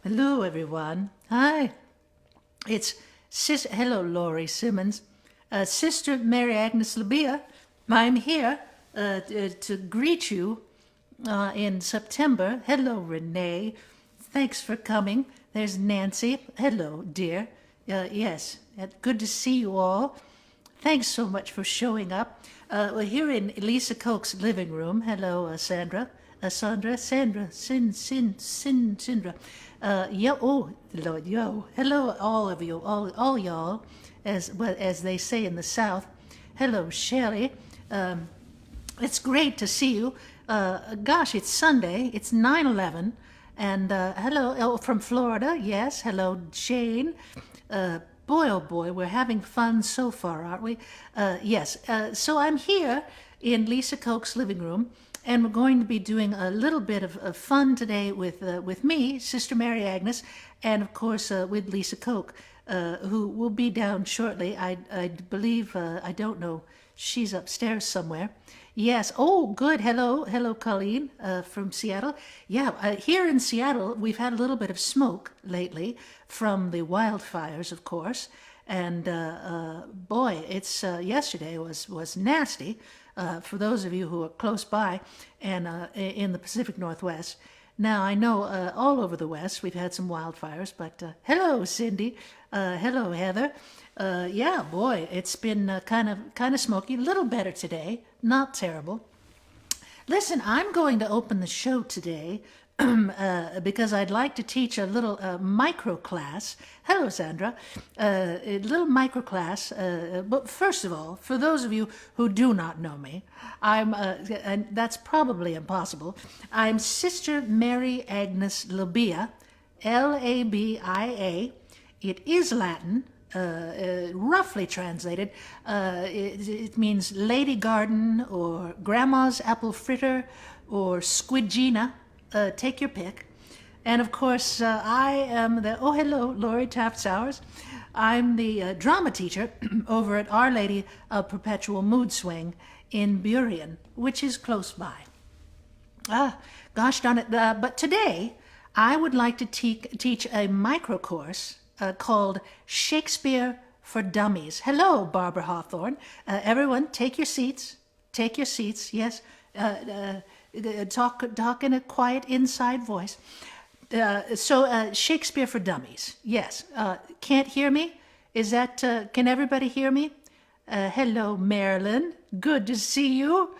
Hello, everyone. Hi. It's Hello, Laurie Simmons. Sister Mary Agnes Labia. I'm here to greet you in September. Hello, Renee. Thanks for coming. There's Nancy. Hello, dear. Yes, good to see you all. Thanks so much for showing up. We're here in Lisa Koch's living room. Hello, Sandra. Sandra. Lord, yo. Hello, all of you, all y'all, as they say in the South. Hello, Shelley. It's great to see you. Gosh, it's Sunday. It's 9/11. And hello, from Florida. Yes, hello, Jane. Boy, oh boy, we're having fun so far, aren't we? Yes, so I'm here in Lisa Koch's living room, and we're going to be doing a little bit of fun today with me, Sister Mary Agnes, and of course with Lisa Koch, who will be down shortly. I believe, I don't know, she's upstairs somewhere. Yes. Oh, good. Hello, Colleen from Seattle. Yeah, here in Seattle, we've had a little bit of smoke lately from the wildfires, of course. And boy, it's yesterday was nasty for those of you who are close by and in the Pacific Northwest. Now, I know all over the West we've had some wildfires, but hello, Cindy. Hello, Heather. Yeah, boy, it's been kind of smoky. A little better today, not terrible. Listen, I'm going to open the show today because I'd like to teach a little micro class. Hello, Sandra. A little micro class. But first of all, for those of you who do not know me, and that's probably impossible, I'm Sister Mary Agnes Labia, Labia. It is Latin. Roughly translated, it means lady garden or grandma's apple fritter or squidgina. Take your pick. And of course, I am hello, Laurie Taft-Sowers. I'm the drama teacher over at Our Lady of Perpetual Mood Swing in Burien, which is close by. Gosh darn it. But today, I would like to teach a micro course called Shakespeare for Dummies. Hello, Barbara Hawthorne. Everyone, take your seats. Take your seats. Yes. Talk in a quiet inside voice. So Shakespeare for Dummies. Yes. Can't hear me? Is that? Can everybody hear me? Hello, Marilyn. Good to see you.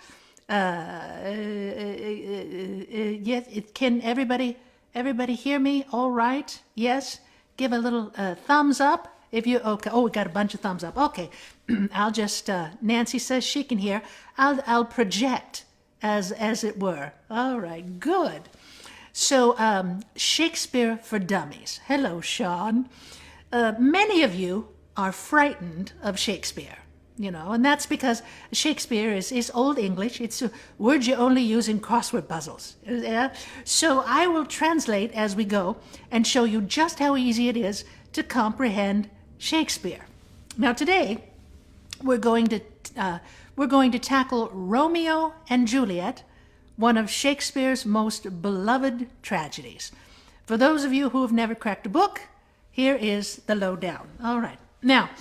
Yes. Can everybody hear me? All right. Yes. Give a little thumbs up if you, okay. Oh, we got a bunch of thumbs up. Okay, I'll just, Nancy says she can hear. I'll project as it were. All right, good. So, Shakespeare for Dummies. Hello, Sean. Many of you are frightened of Shakespeare, and that's because Shakespeare is Old English. It's words you only use in crossword puzzles. So I will translate as we go and show you just how easy it is to comprehend Shakespeare. Now today, we're going to tackle Romeo and Juliet, one of Shakespeare's most beloved tragedies. For those of you who have never cracked a book, here is the lowdown. All right. Now,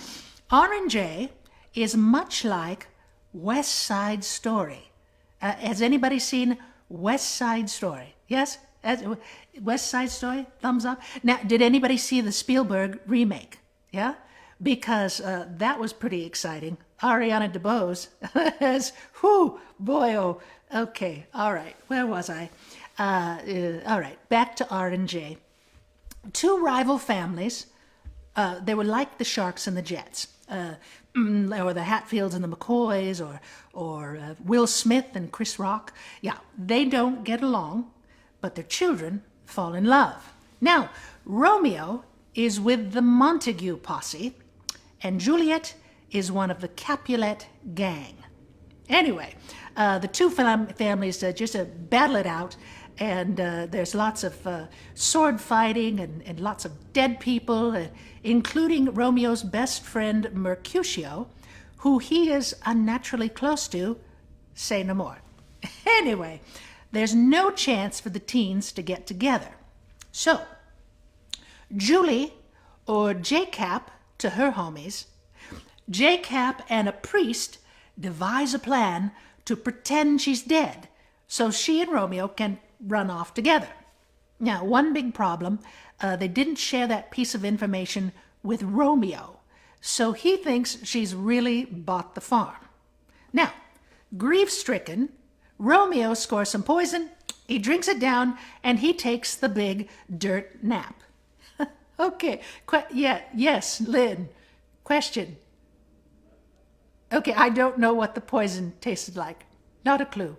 R&J is much like West Side Story. Has anybody seen West Side Story? Yes? West Side Story? Thumbs up. Now, did anybody see the Spielberg remake? Yeah? Because that was pretty exciting. Ariana DeBose as, whoo, boy, oh. Okay, all right. Where was I? All right, back to R&J. Two rival families. They were like the Sharks and the Jets. Or the Hatfields and the McCoys, or Will Smith and Chris Rock. Yeah, they don't get along, but their children fall in love. Now, Romeo is with the Montague posse, and Juliet is one of the Capulet gang. Anyway, the two families just battle it out, and there's lots of sword fighting and lots of dead people, including Romeo's best friend Mercutio, who he is unnaturally close to. Say no more. Anyway, there's no chance for the teens to get together. So, Julie or J-Cap to her homies. J-Cap and a priest devise a plan to pretend she's dead so she and Romeo can run off together. Now, one big problem, they didn't share that piece of information with Romeo, so he thinks she's really bought the farm. Now, grief-stricken, Romeo scores some poison, he drinks it down, and he takes the big dirt nap. Okay, yes, Lynn, question. Okay, I don't know what the poison tasted like. Not a clue.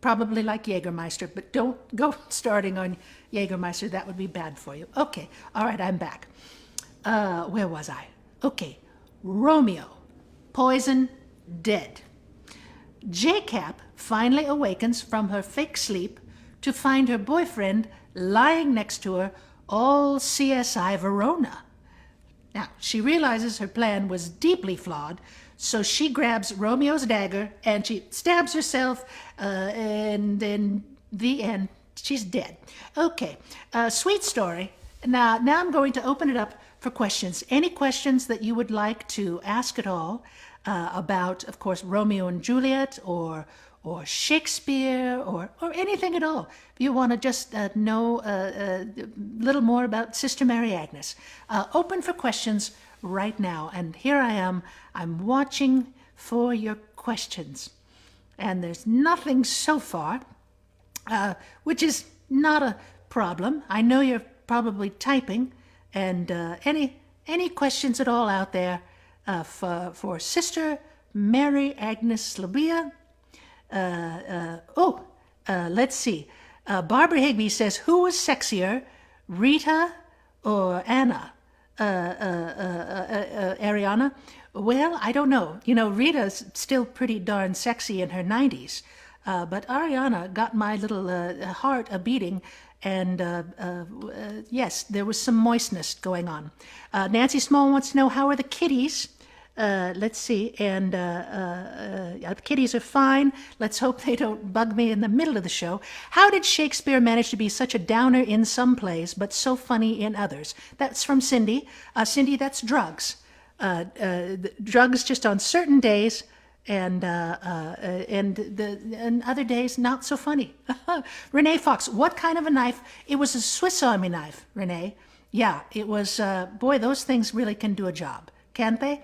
Probably like Jägermeister, but don't go starting on Jägermeister. That would be bad for you. Okay, all right, I'm back. Where was I? Okay, Romeo, poison, dead. J-Cap finally awakens from her fake sleep to find her boyfriend lying next to her, all CSI Verona. Now, she realizes her plan was deeply flawed, so she grabs Romeo's dagger and she stabs herself, and in the end, she's dead. Okay, sweet story. Now I'm going to open it up for questions. Any questions that you would like to ask at all about, of course, Romeo and Juliet or Shakespeare or anything at all. If you want to just know a little more about Sister Mary Agnes. Open for questions right now. And here I am. I'm watching for your questions. And there's nothing so far, which is not a problem. I know you're probably typing. And any questions at all out there for Sister Mary Agnes Labia? Let's see. Barbara Higby says, who was sexier, Rita or Anna? Ariana? Well, I don't know. You know, Rita's still pretty darn sexy in her 90s. But Ariana got my little heart a-beating, and yes, there was some moistness going on. Nancy Small wants to know, how are the kitties? Let's see, and the kitties are fine. Let's hope they don't bug me in the middle of the show. How did Shakespeare manage to be such a downer in some plays, but so funny in others? That's from Cindy. Cindy, that's drugs. Drugs just on certain days, and other days not so funny. Renee Fox, what kind of a knife? It was a Swiss Army knife, Renee. Yeah, it was. Boy, those things really can do a job, can't they?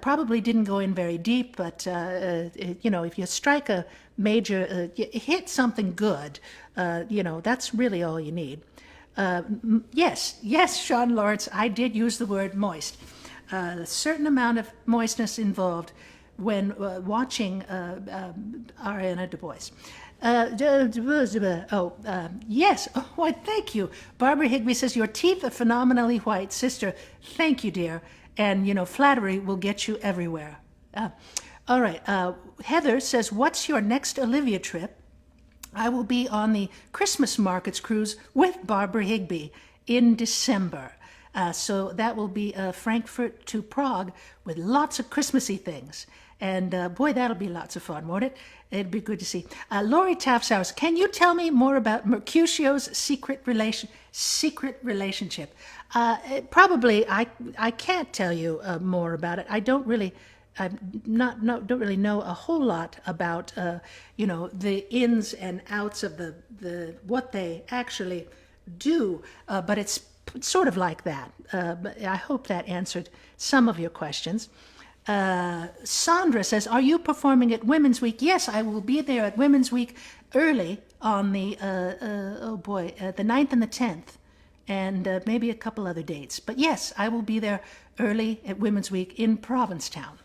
Probably didn't go in very deep, but you know, if you strike a major, hit something good, you know, that's really all you need. Yes, Sean Lawrence, I did use the word moist. A certain amount of moistness involved when watching Ariana Du Bois. Yes. Oh, why, thank you. Barbara Higby says, your teeth are phenomenally white. Sister, thank you, dear. And, you know, flattery will get you everywhere. All right. Heather says, what's your next Olivia trip? I will be on the Christmas Markets cruise with Barbara Higby in December. So that will be Frankfurt to Prague with lots of Christmassy things. And boy, that'll be lots of fun, won't it? It'd be good to see. Lori Tafthouse, can you tell me more about Mercutio's secret relationship? Probably, I can't tell you more about it. I don't really, don't really know a whole lot about, you know, the ins and outs of the what they actually do. But it's sort of like that. But I hope that answered some of your questions. Sandra says, are you performing at Women's Week? Yes, I will be there at Women's Week early on the, the 9th and the 10th, and maybe a couple other dates. But yes, I will be there early at Women's Week in Provincetown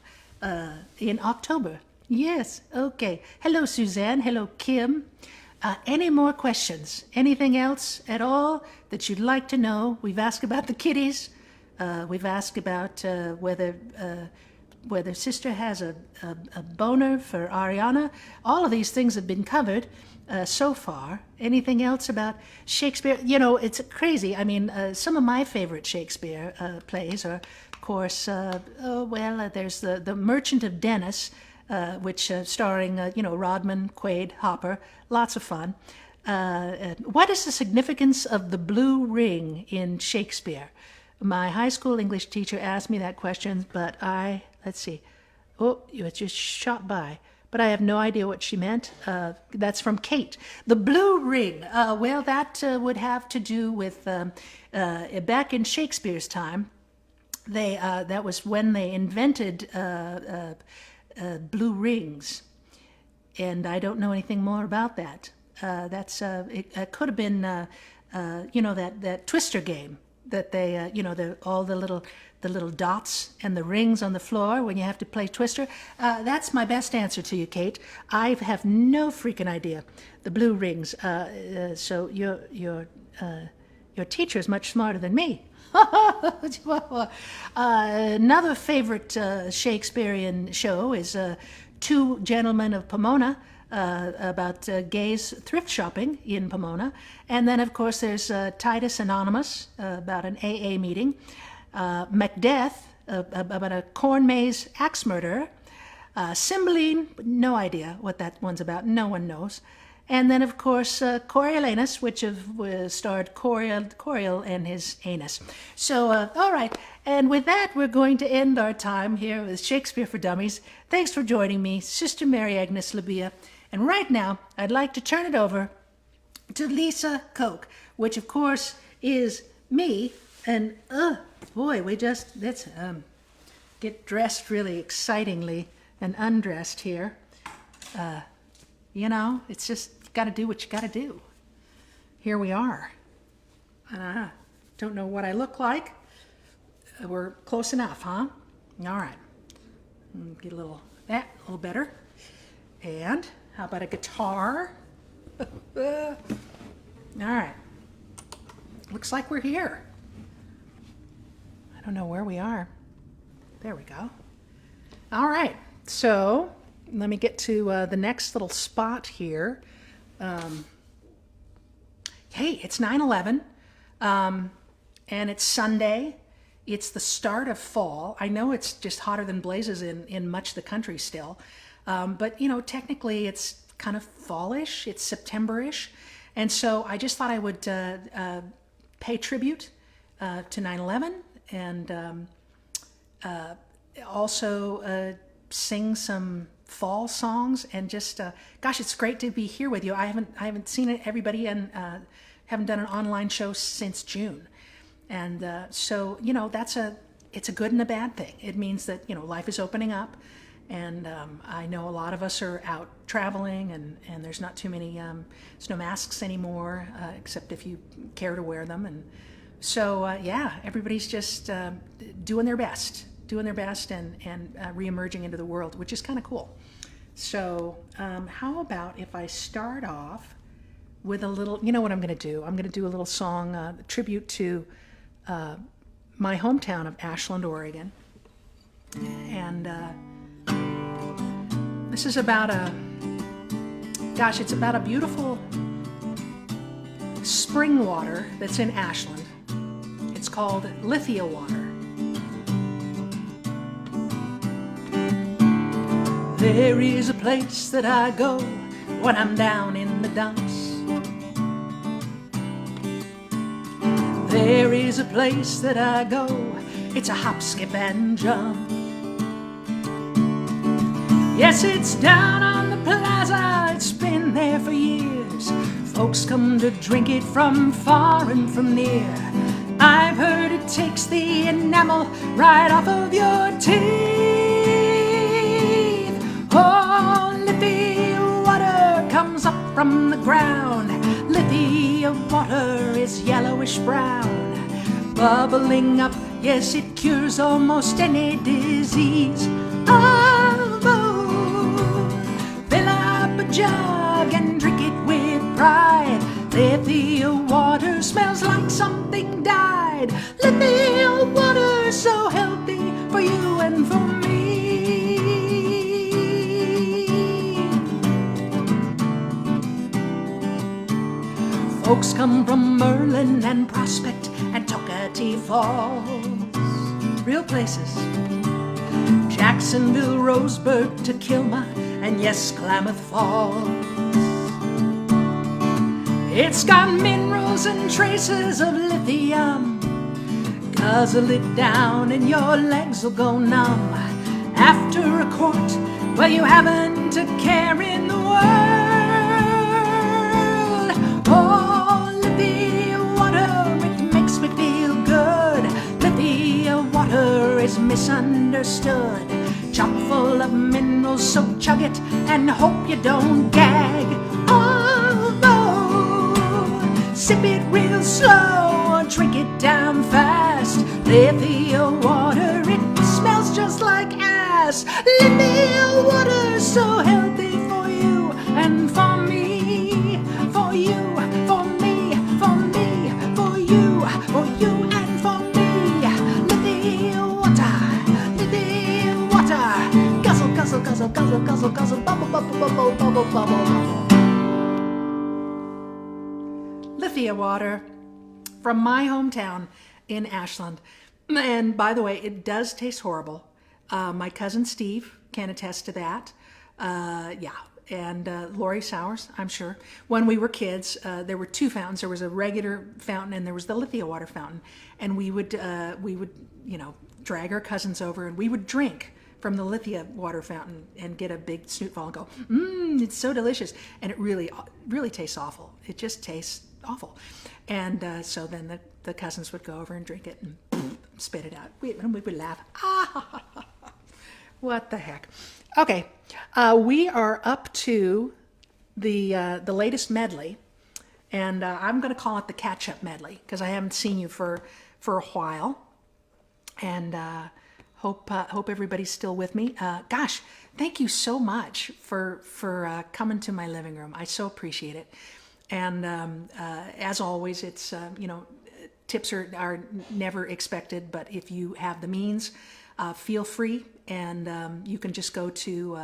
in October. Yes, okay. Hello, Suzanne. Hello, Kim. Any more questions? Anything else at all that you'd like to know? We've asked about the kitties. We've asked about whether Sister has a boner for Ariana. All of these things have been covered so far. Anything else about Shakespeare? You know, it's crazy. I mean, some of my favorite Shakespeare plays are, of course, there's the Merchant of Venice, which starring, you know, Rodman, Quaid, Hopper. Lots of fun. What is the significance of the blue ring in Shakespeare? My high school English teacher asked me that question, but let's see. Oh, it just shot by. But I have no idea what she meant. That's from Kate. The blue ring. Well, that would have to do with back in Shakespeare's time. That was when they invented blue rings, and I don't know anything more about that. It could have been that Twister game that they all the little dots and the rings on the floor when you have to play Twister. That's my best answer to you, Kate. I have no freaking idea. The blue rings. So your teacher is much smarter than me. Another favorite Shakespearean show is Two Gentlemen of Pomona, about gays thrift shopping in Pomona. And then, of course, there's Titus Anonymous, about an AA meeting. Macbeth, about a corn maze axe murderer. Cymbeline, no idea what that one's about. No one knows. And then, of course, Coriolanus, which starred Coriol and his anus. So, all right. And with that, we're going to end our time here with Shakespeare for Dummies. Thanks for joining me, Sister Mary Agnes Labia. And right now, I'd like to turn it over to Lisa Koch, which, of course, is me. And, boy, let's get dressed really excitingly and undressed here. It's just, you got to do what you got to do. Here we are. Don't know what I look like. We're close enough, huh? All right. Get a little better. And how about a guitar? All right. Looks like we're here. I don't know where we are. There we go. All right. So let me get to the next little spot here. Hey, it's 9/11, and it's Sunday. It's the start of fall. I know it's just hotter than blazes in much of the country still, but technically it's kind of fallish. It's September-ish, and so I just thought I would pay tribute to 9/11 and also sing some fall songs, and just gosh, it's great to be here with you. I haven't seen everybody, and haven't done an online show since June, and so it's a good and a bad thing. It means that life is opening up, and I know a lot of us are out traveling, and there's not too many there's no masks anymore, except if you care to wear them, and so everybody's just doing their best and re-emerging into the world, which is kind of cool. So how about if I start off with a little, what I'm going to do? I'm going to do a little song, tribute to my hometown of Ashland, Oregon. And this is about it's about a beautiful spring water that's in Ashland. It's called Lithia water. There is a place that I go when I'm down in the dumps. There is a place that I go, it's a hop, skip, and jump. Yes, it's down on the plaza, it's been there for years. Folks come to drink it from far and from near. I've heard it takes the enamel right off of your teeth. Oh, Lithia water comes up from the ground. Lithia water is yellowish brown. Bubbling up, yes, it cures almost any disease. Fill up a jug and drink it with pride. Lithia water smells like something died. Lithia water so healthy for you and for me. Folks come from Merlin and Prospect and Tocatee Falls, real places. Jacksonville, Roseburg, to Kilma, and yes, Klamath Falls. It's got minerals and traces of lithium. Guzzle it down and your legs will go numb. After a quart, well, you haven't a care in the world. Oh, Lithia water, it makes me feel good. Lithia water is misunderstood. Chock full of minerals, so chug it and hope you don't gag. Although, sip it real slow, drink it down fast. Lithia water, it smells just like ass. Lithia water, so healthy for you and for me. For you, for me, for me, for you and for me. Lithia water, Lithia water. Guzzle, guzzle, guzzle, guzzle, guzzle, guzzle, bubble, bubble, bubble, bubble, bubble, bubble. Lithia water from my hometown in Ashland. And by the way, it does taste horrible. My cousin Steve can attest to that. Yeah, and Lori Sowers, I'm sure. When we were kids, there were two fountains. There was a regular fountain and there was the Lithia water fountain. And we would, you know, drag our cousins over and we would drink from the Lithia water fountain and get a big snootful and go, it's so delicious. And it really, really tastes awful. It just tastes awful. And so then the cousins would go over and drink it and spit it out. And we would laugh. What the heck? Okay, we are up to the latest medley, and I'm going to call it the catch-up medley because I haven't seen you for a while, and hope everybody's still with me. Gosh, thank you so much for coming to my living room. I so appreciate it, and as always, it's you know. Tips are never expected, but if you have the means, feel free, and you can just go to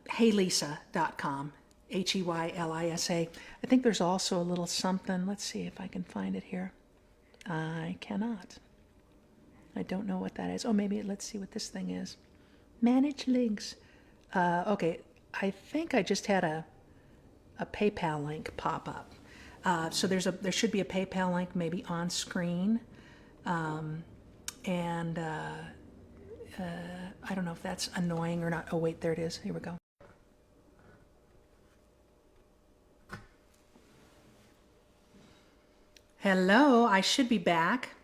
heylisa.com, Heylisa. I think there's also a little something. Let's see if I can find it here. I cannot. I don't know what that is. Oh, maybe let's see what this thing is. Manage links. Okay, I think I just had a PayPal link pop up. So there should be a PayPal link maybe on screen, and I don't know if that's annoying or not. Oh wait, there it is. Here we go. Hello, I should be back.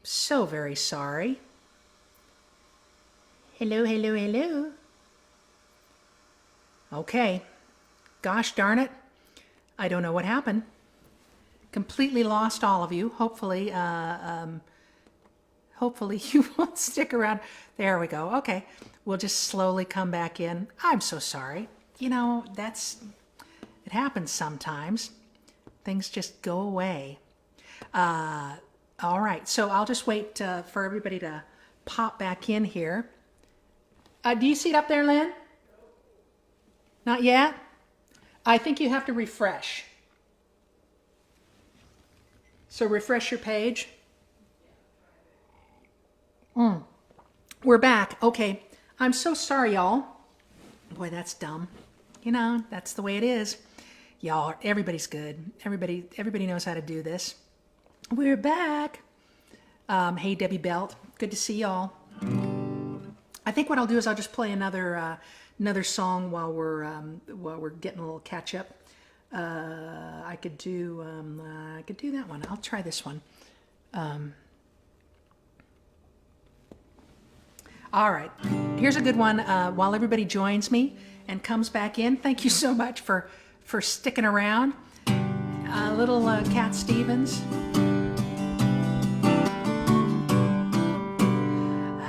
So very sorry. Hello, hello, hello. Okay. Gosh darn it. I don't know what happened. Completely lost all of you. Hopefully, hopefully you won't stick around. There we go. Okay, we'll just slowly come back in. I'm so sorry. You know, it happens sometimes. Things just go away. All right, so I'll just wait for everybody to pop back in here. Do you see it up there, Lynn? Not yet? I think you have to refresh. So refresh your page. We're back. Okay. I'm so sorry, y'all. Boy, that's dumb. You know, that's the way it is. Y'all, everybody's good. Everybody knows how to do this. We're back. Hey, Debbie Belt. Good to see y'all. I think what I'll do is I'll just play another song while we're getting a little catch up. I could do that one. I'll try this one. All right, here's a good one. While everybody joins me and comes back in, thank you so much for sticking around. Little Cat Stevens.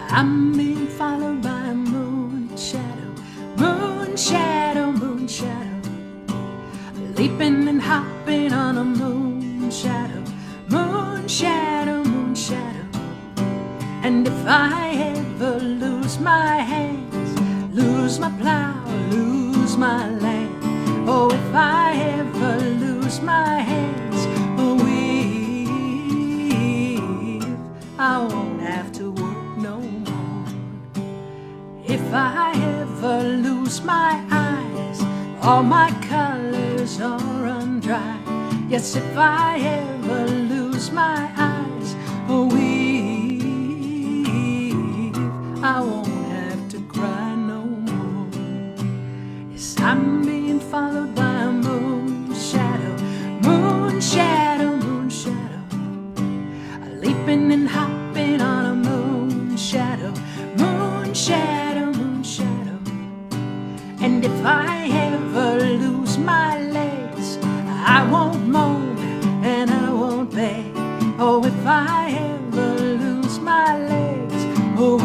I'm being followed by a moon shadow, moon shadow, moon shadow, leaping and hopping on a moon shadow, moon shadow, moon shadow. And if I ever lose my hands, lose my plow, lose my land, oh, if I ever lose my hands, oh, I won't have to work no more. If I ever lose my eyes, all my colors are undone. run dry. Yes, if I ever lose my eyes or weep, I won't have to cry no more. Yes, I'm being followed by a moon shadow, moon shadow, moon shadow, leaping and hopping on a moon shadow, moon shadow, moon shadow. And if I ever lose my legs, I won't moan and I won't beg. Oh, if I ever lose my legs, oh,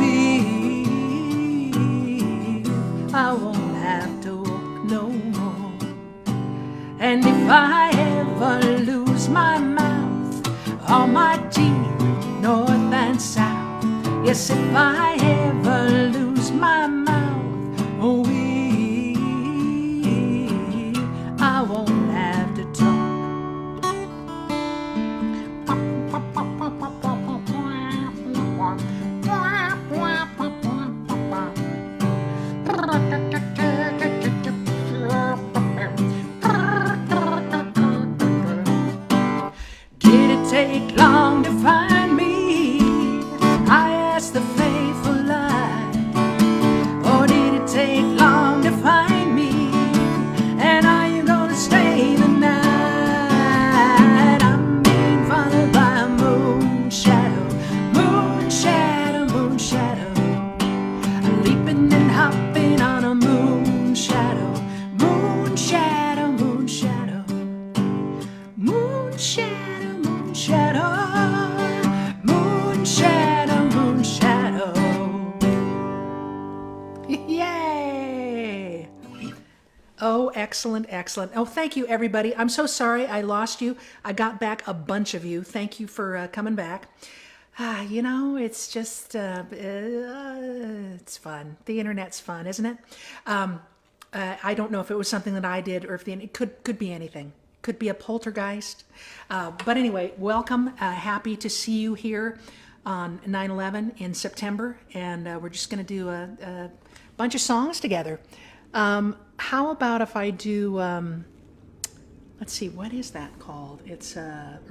I won't have to walk no more. And if I ever lose my mouth, all my teeth, north and south, yes, if I ever lose my mouth, oh, I won't have to talk. Did it take long to find me? I asked the faithful lie. Or did it take long to find me? And are you gonna stay the night? I'm being followed by a moon shadow, moon shadow, moon shadow. I'm leaping and hopping on a moon shadow, moon shadow, moon shadow, moon shadow, moon shadow, moon shadow, moon shadow. Yay! Oh, excellent, excellent. Oh, thank you, everybody. I'm so sorry I lost you. I got back a bunch of you. Thank you for coming back. You know, it's just, it's fun. The internet's fun, isn't it? I don't know if it was something that I did or if it could be anything. Could be a poltergeist. But anyway, welcome. Happy to see you here on 9/11 in September. And we're just going to do a bunch of songs together. How about if I do, let's see, what is that called? It's, I'm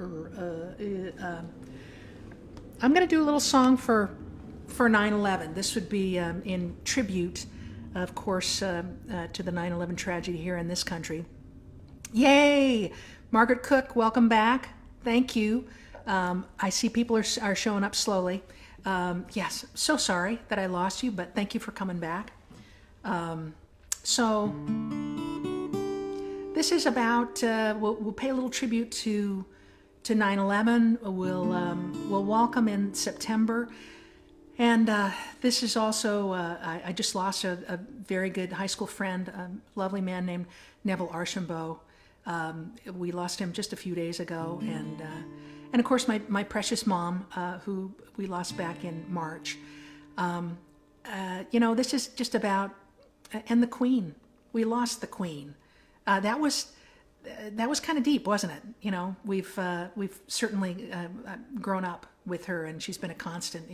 going to do a little song for 9/11. This would be in tribute, of course, to the 9/11 tragedy here in this country. Yay! Margaret Cook, welcome back. Thank you. I see people are showing up slowly. Yes, so sorry that I lost you, but thank you for coming back. So this is about, we'll pay a little tribute to 9/11. We'll welcome in September. And this is also, I just lost a very good high school friend, a lovely man named Neville Archambault. We lost him just a few days ago. And of course, my precious mom, who we lost back in March. You know, this is just about, and the Queen. We lost the Queen. That was kind of deep, wasn't it? You know, we've certainly grown up with her, and she's been a constant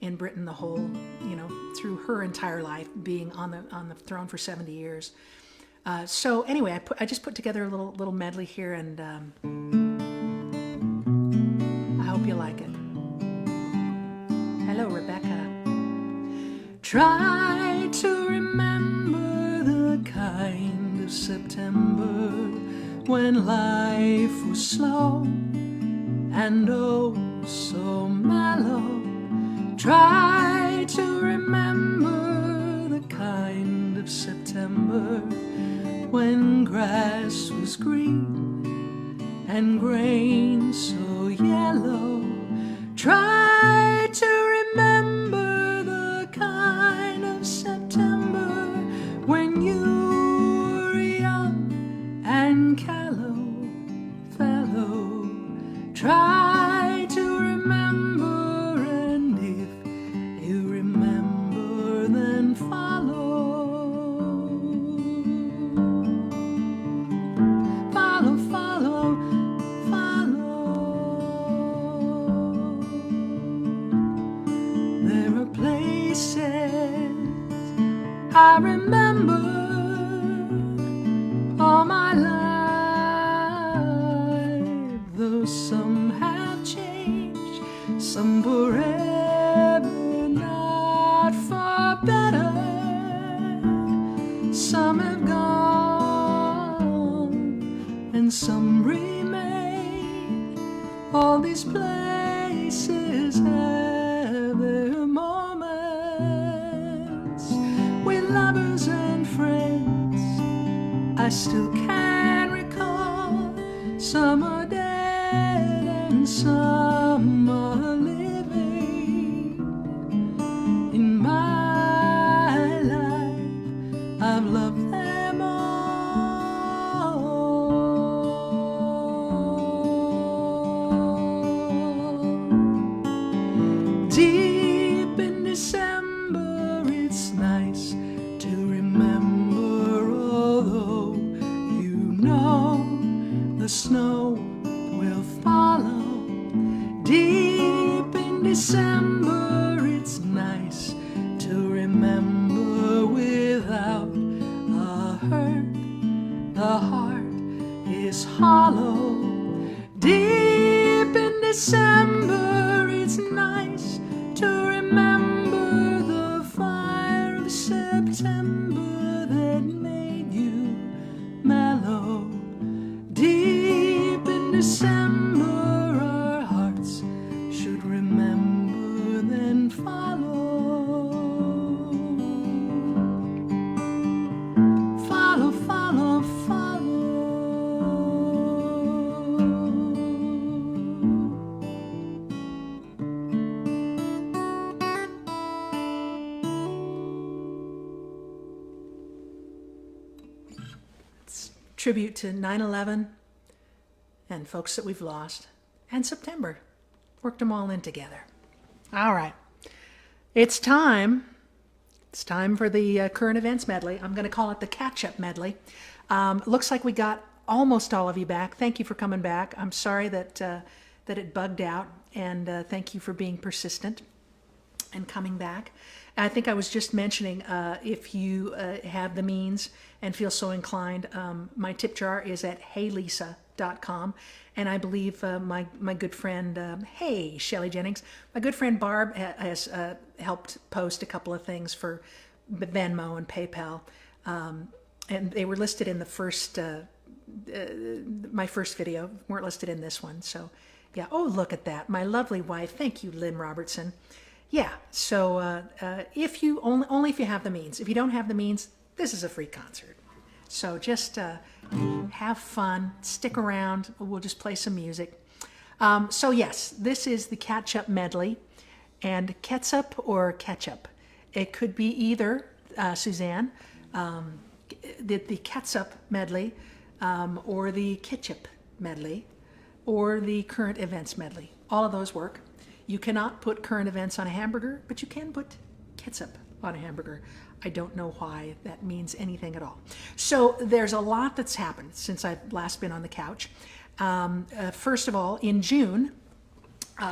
in Britain the whole, you know, through her entire life, being on the throne for 70 years. So anyway, I just put together a little medley here, and I hope you like it. Hello, Rebecca. Try to remember the kind of September when life was slow and oh so mellow. Try to remember the kind of September when grass was green and grain so yellow. Try to remember the kind of September when you were young and callow, fellow. Try to remember, and if you remember, then follow. Follow, follow, follow. There are places I remember all my life. some forever, not for better. Some have gone, and some remain. All these places have their moments with lovers and friends. I still can recall. Some are dead and some are living. In my life, I've loved them all. Deep in December, it's nice to remember, although you know the snow will follow. Deep in December, it's nice to remember without a hurt. The heart is hollow. Deep in December, it's nice to remember the fire of September that made you mellow. Deep in December, our hearts should remember, then follow. Follow, follow, follow. It's tribute to 9/11 and folks that we've lost, and September. Worked them all in together. All right. It's time. It's time for the current events medley. I'm going to call it the catch-up medley. Looks like we got almost all of you back. Thank you for coming back. I'm sorry that it bugged out, and thank you for being persistent and coming back. I think I was just mentioning, if you have the means and feel so inclined, my tip jar is at heylisa.com. And I believe my good friend, hey, Shelley Jennings, my good friend Barb has helped post a couple of things for Venmo and PayPal. And they were listed in the first, my first video, weren't listed in this one. So, yeah. Oh, look at that. My lovely wife. Thank you, Lynn Robertson. Yeah. So if you only if you have the means. If you don't have the means, this is a free concert. So just have fun, stick around. We'll just play some music. So yes, this is the catch-up medley, and ketchup or ketchup. It could be either, Suzanne, the ketchup medley, or the ketchup medley, or the current events medley. All of those work. You cannot put current events on a hamburger, but you can put ketchup on a hamburger. I don't know why that means anything at all. So there's a lot that's happened since I've last been on the couch. First of all, in June,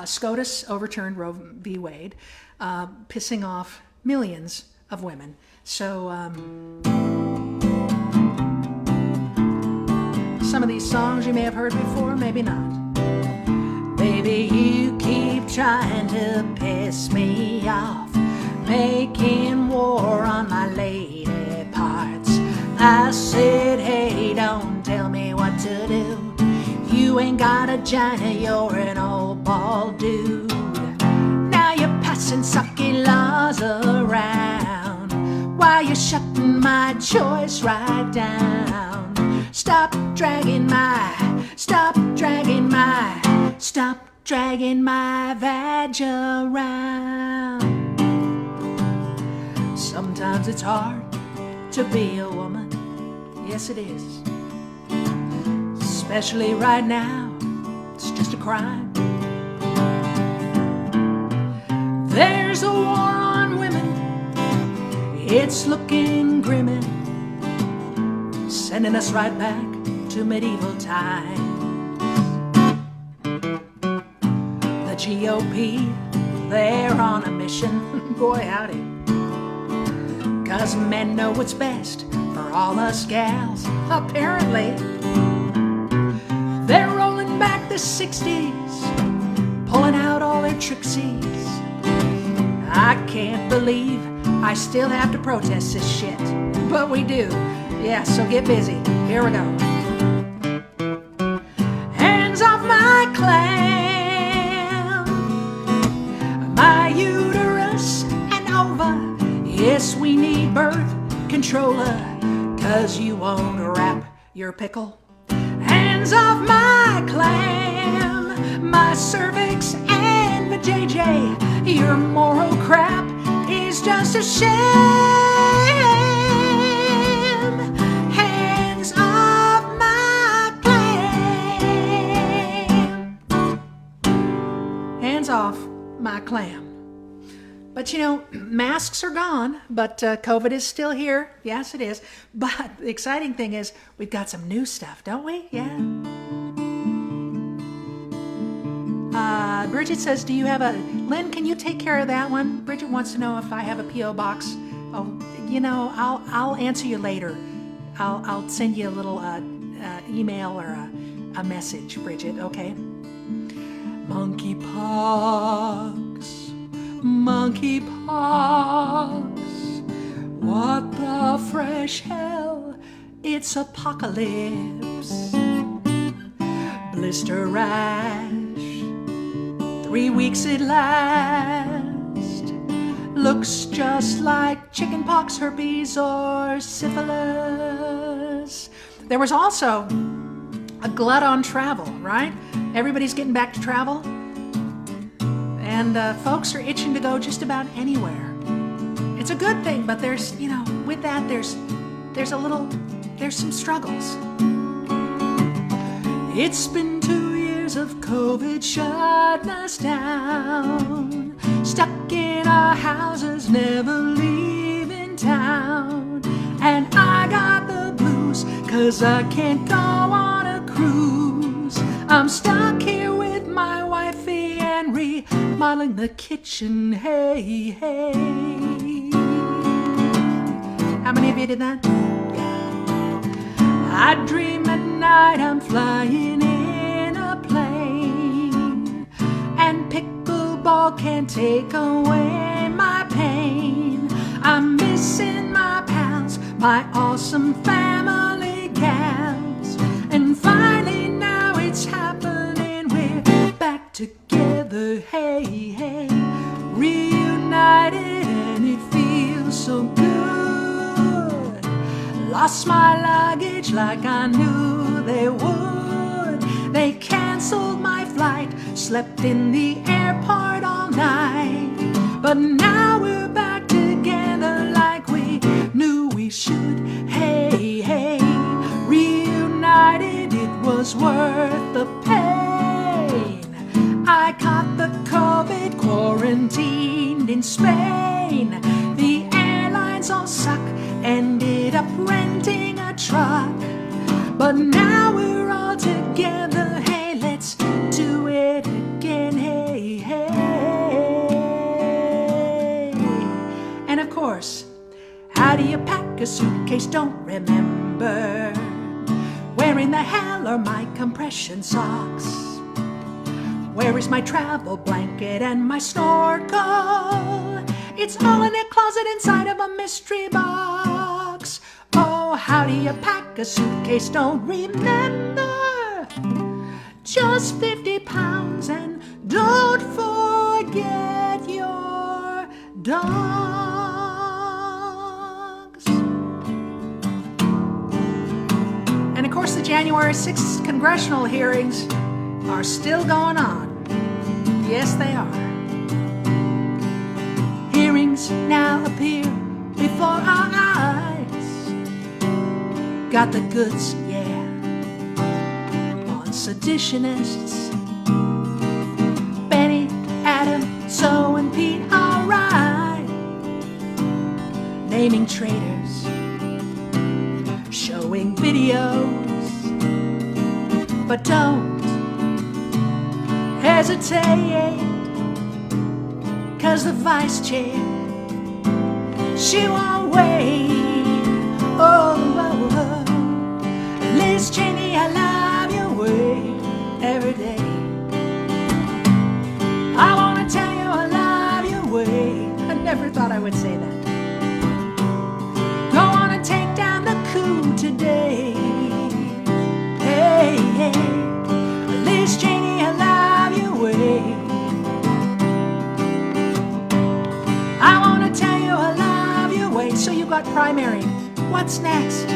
SCOTUS overturned Roe v. Wade, pissing off millions of women. So some of these songs you may have heard before, maybe not. Baby, you keep trying to piss me off, making war on my lady parts. I said, hey, don't tell me what to do. You ain't got a vagina, you're an old bald dude. Now you're passing sucky laws around while you're shutting my choice right down. Stop dragging my vag around. Sometimes it's hard to be a woman. Yes, it is. Especially right now, it's just a crime. There's a war on women. It's looking grim and sending us right back to medieval times. The GOP, they're on a mission. Boy, howdy. 'Cause men know what's best for all us gals, apparently. They're rolling back the 60s, pulling out all their intricacies. I can't believe I still have to protest this shit, but we do. Yeah, so get busy. Here we go. Hands off my clam, my uterus and ova. Yes, we need birth controller, 'cause you won't wrap your pickle. Hands off my clam, my cervix and the JJ. Your moral crap is just a sham. Hands off my clam. Hands off my clam. But you know, masks are gone, but COVID is still here. Yes, it is. But the exciting thing is we've got some new stuff, don't we? Yeah. Bridget says, do you have a... Lynn, can you take care of that one? Bridget wants to know if I have a P.O. box. Oh, you know, I'll answer you later. I'll send you a little email or a message, Bridget, okay? Monkeypox. Monkeypox, what the fresh hell, it's apocalypse. Blister rash, 3 weeks it lasts. Looks just like chickenpox, herpes, or syphilis. There was also a glut on travel, right? Everybody's getting back to travel. And folks are itching to go just about anywhere. It's a good thing, but there's, you know, with that, there's some struggles. It's been 2 years of COVID shutting us down. Stuck in our houses, never leaving town. And I got the blues, 'cause I can't go on a cruise. I'm stuck here with my wifey and remodeling the kitchen, hey, hey. How many of you did that? I dream at night I'm flying in a plane, and pickleball can't take away my pain. I'm missing my pals, my awesome family gals, and finally now it's happening, we're back together, hey, hey, reunited, and it feels so good. Lost my luggage like I knew they would. They canceled my flight, slept in the airport all night, but now we're back together like we knew we should, hey, hey, reunited, it was worth the pain. I caught the COVID, quarantined in Spain. The airlines all suck, ended up renting a truck, but now we're all together, hey, let's do it again, hey, hey. And of course, how do you pack a suitcase? Don't remember. Where in the hell are my compression socks? Where is my travel blanket and my snorkel? It's all in a closet inside of a mystery box. Oh, how do you pack a suitcase? Don't remember. Just 50 pounds, and don't forget your dogs. And of course, the January 6th congressional hearings are still going on. Yes, they are. Hearings now appear before our eyes. Got the goods, yeah, on seditionists. Benny, Adam, So and Pete, alright. Naming traitors, showing videos, but don't hesitate, 'cause the vice chair, she won't wait. Oh, oh, oh. Liz Cheney, I love your way every day. I wanna tell never thought I would say that. Don't wanna take down the coup today. Hey, hey, Liz Cheney, I love your way. I wanna tell you I love your way. So you got primary. What's next?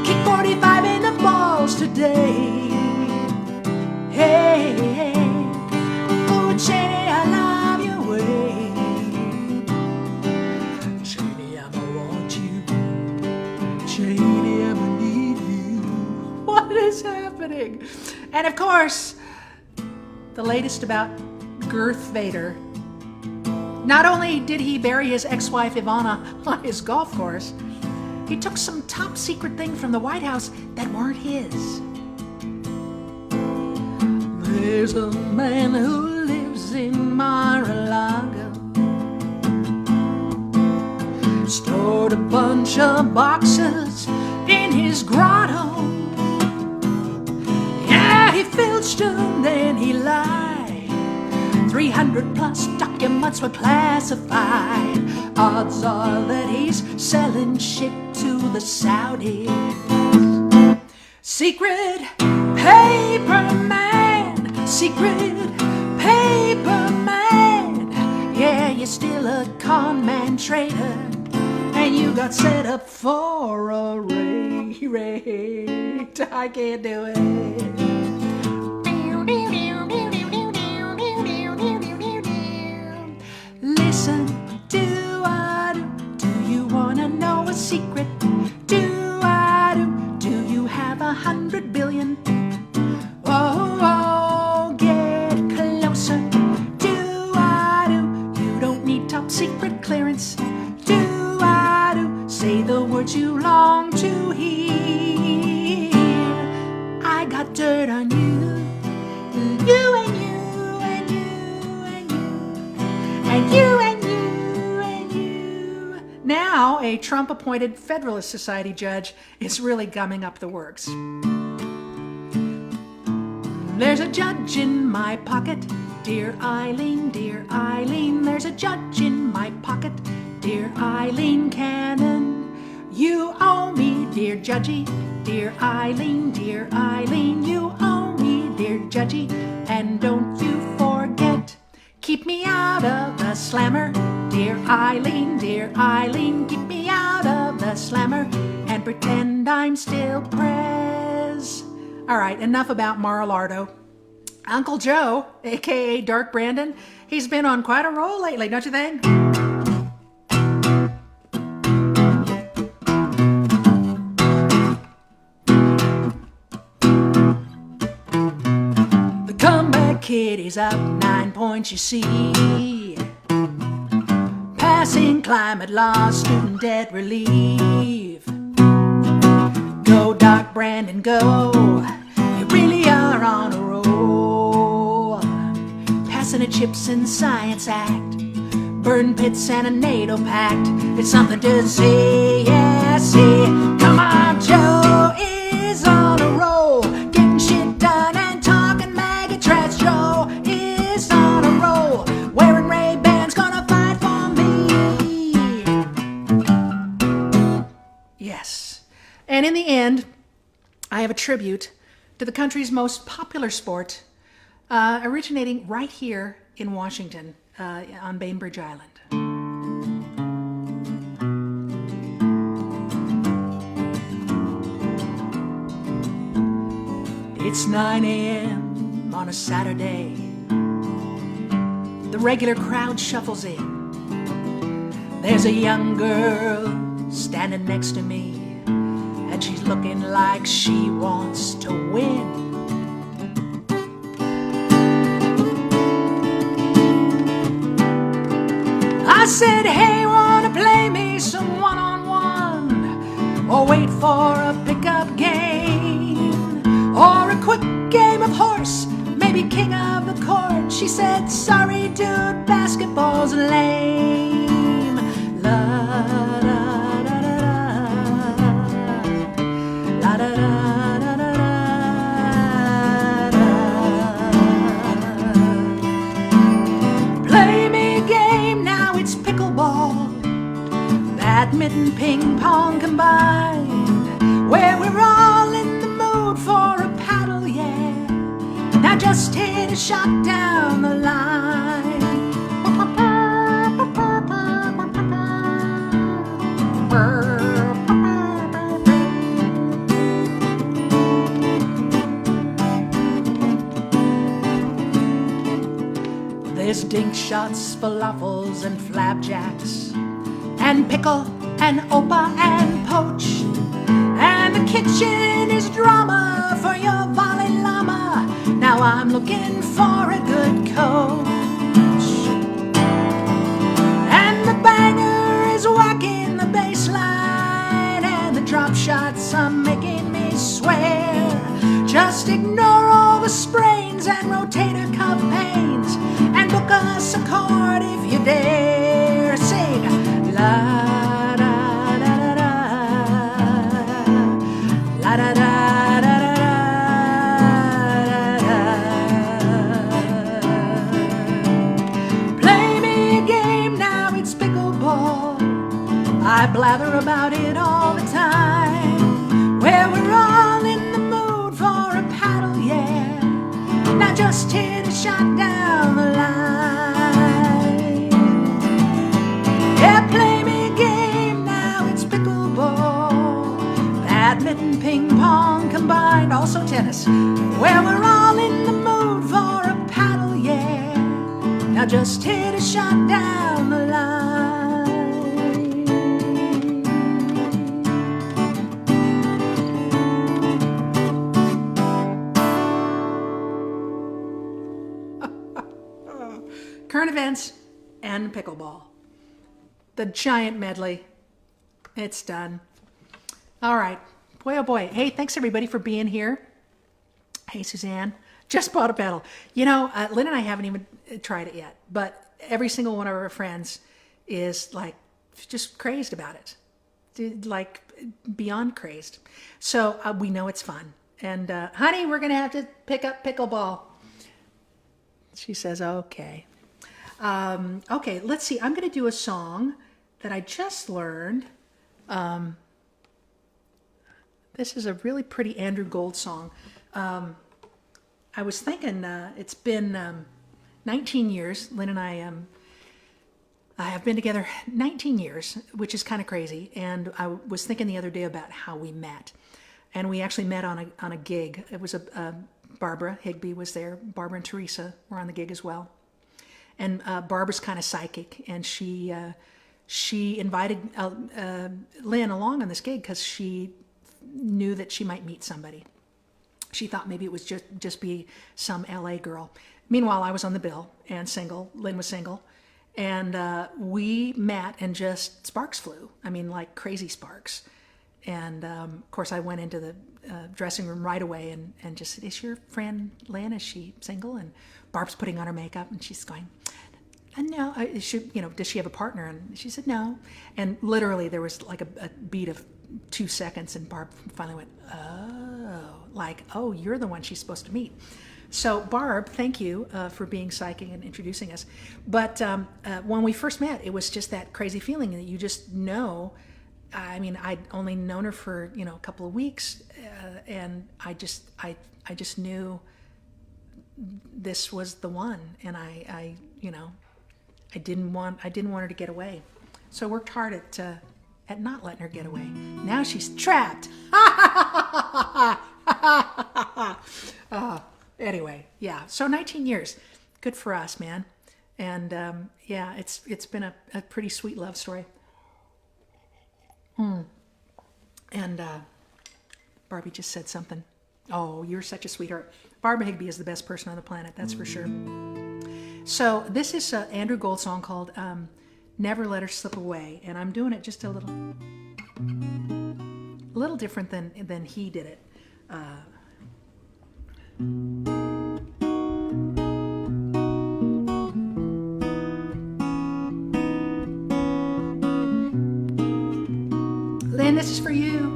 Kick 45 in the balls today. Hey, hey, oh Cheney, I love your way. Cheney, I'ma want you. Cheney, I'ma need you. What is happening? And of course, the latest about Girth Vader. Not only did he bury his ex-wife Ivana on his golf course, he took some top secret things from the White House that weren't his. There's a man who lives in Mar-a-Lago, stored a bunch of boxes in his grotto. Yeah, he filched them, then he lied. 300 plus documents were classified. Odds are that he's selling shit to the Saudis. Secret paper man, secret paper man. Yeah, you're still a con man traitor, and you got set up for a raid. I can't do it. Listen, do you wanna know a secret? Do you have 100 billion? Oh, get closer. Do you don't need top secret clearance. Do say the words you long to hear. I got dirt on you, you and you and you and you and you and you and you. Now a Trump-appointed Federalist Society judge is really gumming up the works. There's a judge in my pocket, dear Eileen, dear Eileen. There's a judge in my pocket, dear Eileen Cannon. You owe me, dear judgy, dear Eileen, dear Eileen. You owe me, dear judgy, and don't you forget, keep me out of the slammer, dear Eileen, dear Eileen. Keep me out of the slammer and pretend I'm still prez. All right, enough about Mar-a-Lardo. Uncle Joe, aka Dark Brandon, he's been on quite a roll lately, don't you think? The comeback kid is up 9 points, you see. Passing climate law, student debt relief. Go, Dark Brandon, go. You really are on a roll. Passing a Chips and Science Act, burn pits and a NATO pact. It's something to see, yeah, see. Come on, Joe is on a roll, getting shit done and talking maggot trash. Joe is on a roll, wearing Ray-Bans, gonna fight for me. Yes. And in the end, I have a tribute to the country's most popular sport, originating right here in Washington, on Bainbridge Island. It's 9 a.m. on a Saturday. The regular crowd shuffles in. There's a young girl standing next to me, and she's looking like she wants to win. I said, hey, wanna play me some one-on-one, or wait for a pickup game, or a quick game of horse, maybe king of the court? She said, sorry dude, basketball's lame. La da da da da, la da da da da da. Play me a game, now it's pick badminton, ping pong combined, where we're all in the mood for a paddle, yeah. Now just hit a shot down the line. There's dink shots, falafels, and flapjacks, and pickle, and opa, and poach. And the kitchen is drama for your Dalai Lama. Now I'm looking for a good coach. And the banger is whacking the bass line, and the drop shots are making me swear. Just ignore all the sprains and rotator cuff pains, and book us a chord if you dare. Sing la da da da da, la da da da da da. Play me a game now, it's pickleball. I blather about it all the time, where we're all in the mood for a paddle, yeah. Now just hit a shot down the line. Yeah, play me a game now, it's pickleball. Badminton, ping pong combined, also tennis, where we're all in the mood for a paddle, yeah. Now just hit a shot down the line. Current events and pickleball. The giant medley. It's done. All right. Boy, oh boy. Hey, thanks everybody for being here. Hey, Suzanne. Just bought a pedal. You know, Lynn and I haven't even tried it yet, but every single one of our friends is like just crazed about it. Like beyond crazed. So we know it's fun. And honey, we're going to have to pick up pickleball. She says, okay. Okay, let's see. I'm going to do a song that I just learned. This is a really pretty Andrew Gold song. I was thinking it's been 19 years. Lynn and I have been together 19 years, which is kind of crazy. And I was thinking the other day about how we met. And we actually met on a gig. It was Barbara Higbee was there. Barbara and Teresa were on the gig as well. And Barbara's kind of psychic, and she invited Lynn along on this gig because she knew that she might meet somebody. She thought maybe it was just be some LA girl. Meanwhile, I was on the bill and single. Lynn was single, and we met, and just sparks flew. I mean, like crazy sparks. And of course, I went into the dressing room right away and just said, "Is your friend Lynn? Is she single?" And Barb's putting on her makeup, and she's going, "No, does she have a partner?" And she said, "No." And literally, there was like a beat of 2 seconds, and Barb finally went, "Oh, you're the one she's supposed to meet." So Barb, thank you for being psychic and introducing us. But when we first met, it was just that crazy feeling that you just know. I mean, I'd only known her for a couple of weeks, and I just knew this was the one, and I didn't want her to get away, so I worked hard at not letting her get away. Now she's trapped. Anyway, yeah. So 19 years, good for us, man. And yeah, it's been a pretty sweet love story. And Barbie just said something. Oh, you're such a sweetheart. Barbara Higbee is the best person on the planet, that's for sure. So this is an Andrew Gold song called Never Let Her Slip Away. And I'm doing it just a little different than he did it. Lynn, this is for you.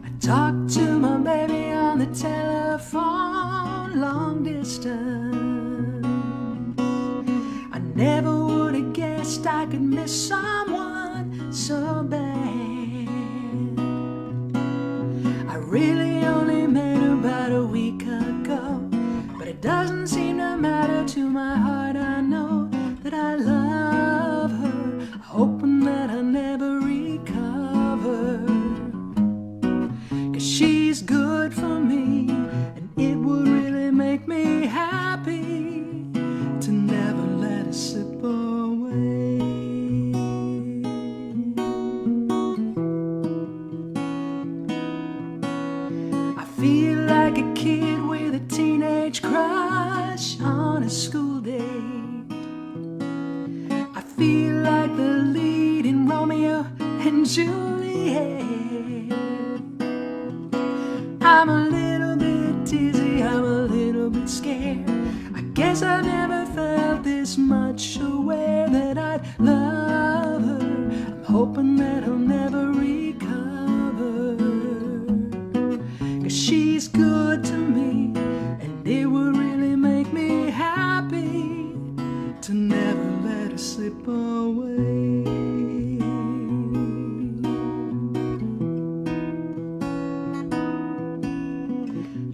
I talked to my baby on the telephone, long distance. I never would could miss someone so bad. I really only met her about a week ago, but it doesn't seem to matter to my heart. I know that I love her, hoping that I never recover. 'Cause she's good for me, and it would really make me happy to never let her slip away. I feel like a kid with a teenage crush on a school date. I feel like the lead in Romeo and Juliet. I'm a little bit dizzy, I'm a little bit scared. I guess I never felt this much aware that I'd love her. I'm hoping that I'll never recover. 'Cause she's good to me, and it would really make me happy to never let her slip away.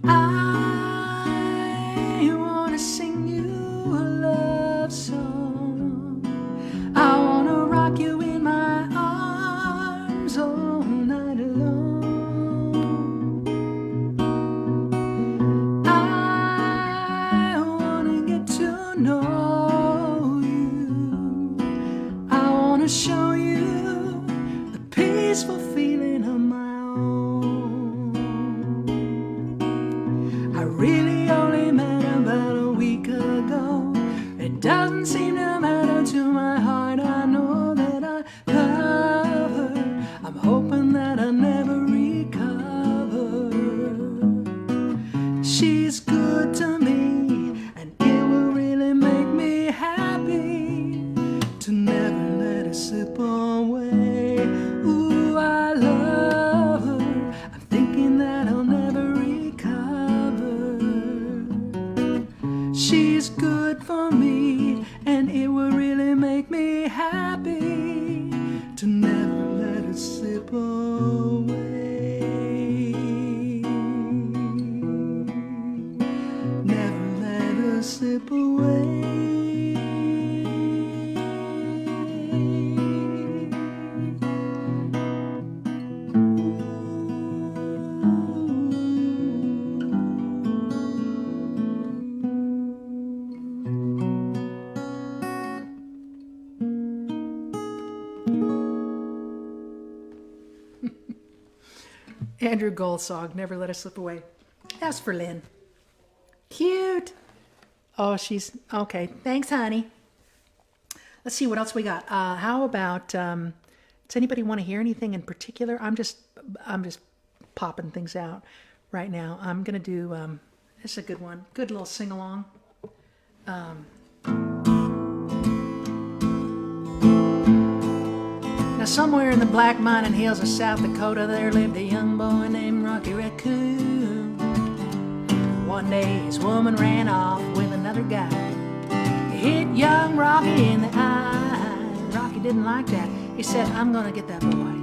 I wanna sing you a love song. I wanna rock you in my arms all night long. I wanna get to know you. I wanna show you the peaceful feeling of my own. I really only met about a week ago. It doesn't seem to matter to my heart. I know that I love her. I'm hoping that I never recover. She's good to me, and it will really make me happy to never let her slip away. Ooh, I love her. I'm thinking that I'll never recover. She's good for me, and it will really make me happy to never let her slip away. Never let her slip away. Andrew Gold song, Never Let Her Slip Away. That's for Lynn. Cute. Oh, she's okay. Thanks, honey. Let's see what else we got. How about? Does anybody want to hear anything in particular? I'm just popping things out right now. I'm gonna do. This is a good one. Good little sing along. Now, somewhere in the black mining hills of South Dakota, there lived a young boy named Rocky Raccoon. One day, his woman ran off with another guy. He hit young Rocky in the eye. Rocky didn't like that. He said, "I'm gonna get that boy."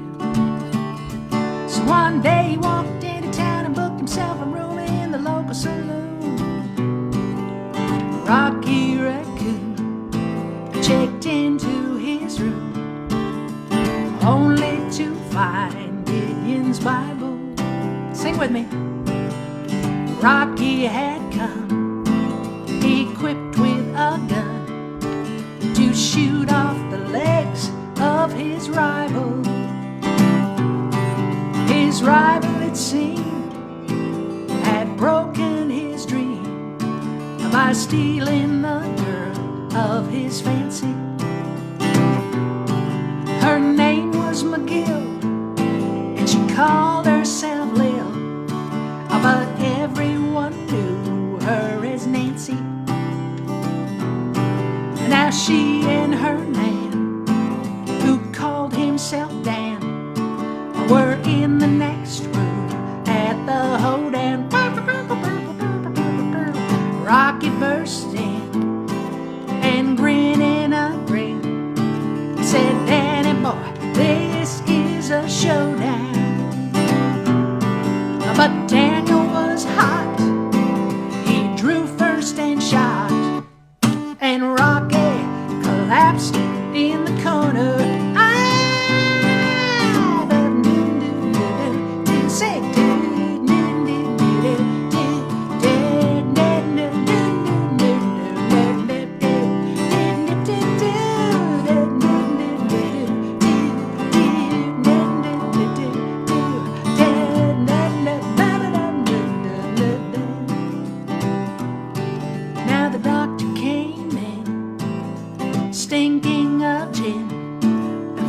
So one day, he walked into town and booked himself a room in the local saloon. Rocky Raccoon checked into his room, only to find Gideon's Bible. Sing with me. Rocky had come, equipped with a gun, to shoot off the legs of his rival. His rival, it seemed, had broken his dream by stealing the girl of his fancy. Her name was McGill, and she called herself Lil, but everyone knew her as Nancy. Now she and her man, who called himself Dan, were in the next room at the hoedown. Rocky burst in and grinning a grin,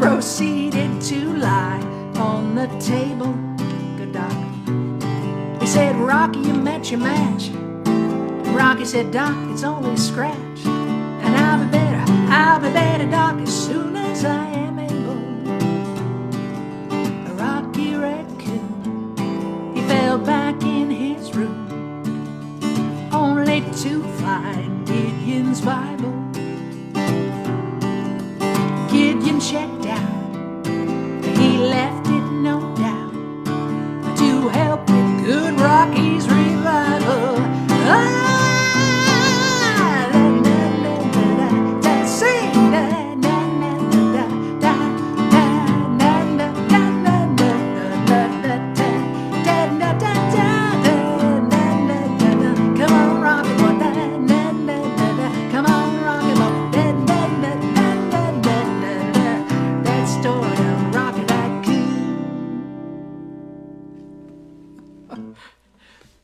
proceeded to lie on the table. Good Doc. He said, Rocky, you met your match. Rocky said, Doc, it's only a scratch. And I'll be better, Doc, as soon as I am able. Rocky Raccoon, he fell back in his room, only to find Gideon's Bible. Gideon checked out, he left it no doubt to help with good Rocky's revival.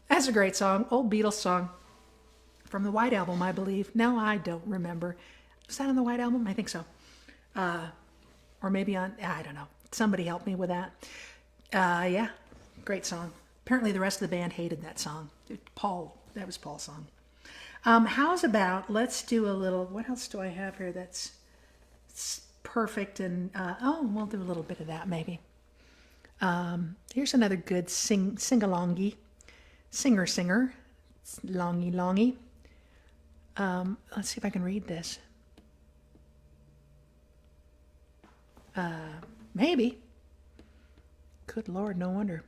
That's a great song, old Beatles song from the White Album, I believe. No, I don't remember. Was that on the White Album? I think so. Or maybe on, I don't know. Somebody help me with that. Yeah, great song. Apparently the rest of the band hated that song. Paul, that was Paul's song. How's about, let's do a little, what else do I have here that's perfect? And, we'll do a little bit of that maybe. Here's another good sing-alongy. Singer, longy. Let's see if I can read this. Maybe. Good Lord, no wonder.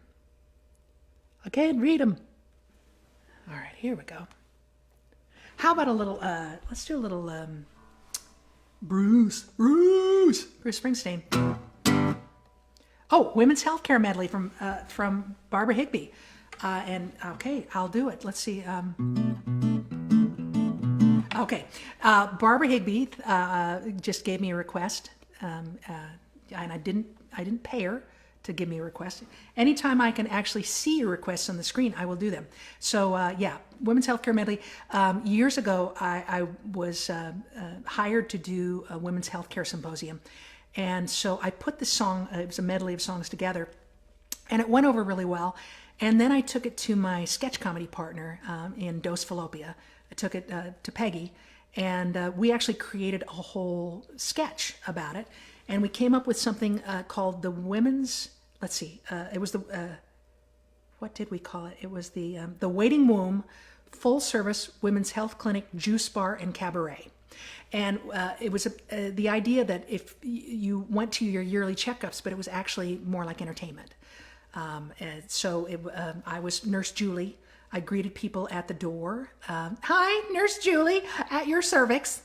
I can't read them. All right, here we go. How about a little, let's do a little, Bruce Springsteen. Oh, Women's Healthcare Medley from Barbara Higbee. And okay, I'll do it. Let's see. Okay, Barbara Higbee just gave me a request, and I didn't pay her to give me a request. Anytime I can actually see your requests on the screen, I will do them. So yeah, Women's Healthcare Medley. Years ago, I was hired to do a Women's Healthcare Symposium, and so I put the song. It was a medley of songs together, and it went over really well. And then I took it to my sketch comedy partner in Dos Fallopia. I took it to Peggy, and we actually created a whole sketch about it. And we came up with something called the Women's, let's see, it was the, what did we call it? It was the Waiting Womb Full Service Women's Health Clinic, Juice Bar, and Cabaret. And it was the idea that if you went to your yearly checkups, but it was actually more like entertainment. And so I was Nurse Julie. I greeted people at the door. Hi, Nurse Julie, at your cervix.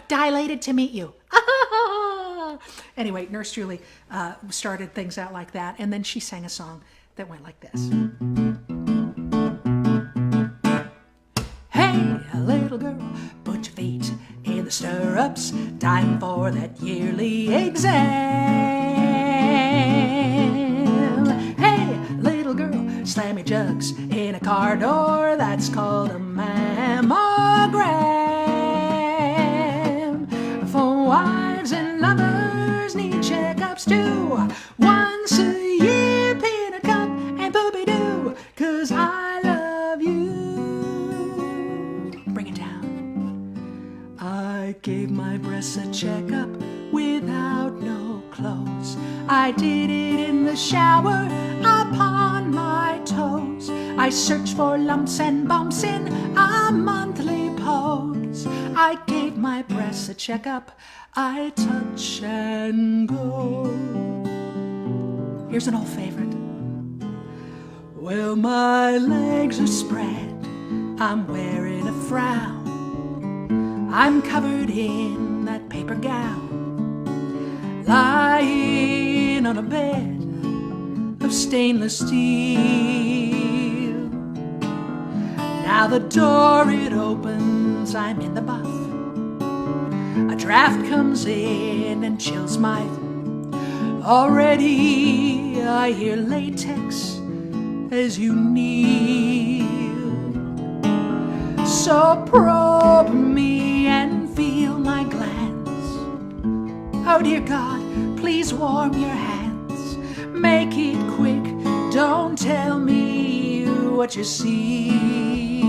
Dilated to meet you. Anyway, Nurse Julie started things out like that. And then she sang a song that went like this. Hey, little girl, put your feet in the stirrups. Time for that yearly exam. Hey, little girl, slam your jugs in a car door. That's called a mammogram. For wives and lovers need checkups too. Once a year, pin a cup and poopy-doo. 'Cause I love you. Bring it down. I gave my breasts a checkup without no clothes. I did it in the shower upon my toes. I searched for lumps and bumps in a monthly pose. I gave my breasts a checkup. I touch and go. Here's an old favorite. Well, my legs are spread. I'm wearing a frown. I'm covered in that paper gown. Lying on a bed of stainless steel. Now the door it opens, I'm in the buff. A draft comes in and chills my. Already I hear latex as you kneel. So probe me and feel my glands. Oh dear God, please warm your hands. Make it quick, don't tell me what you see.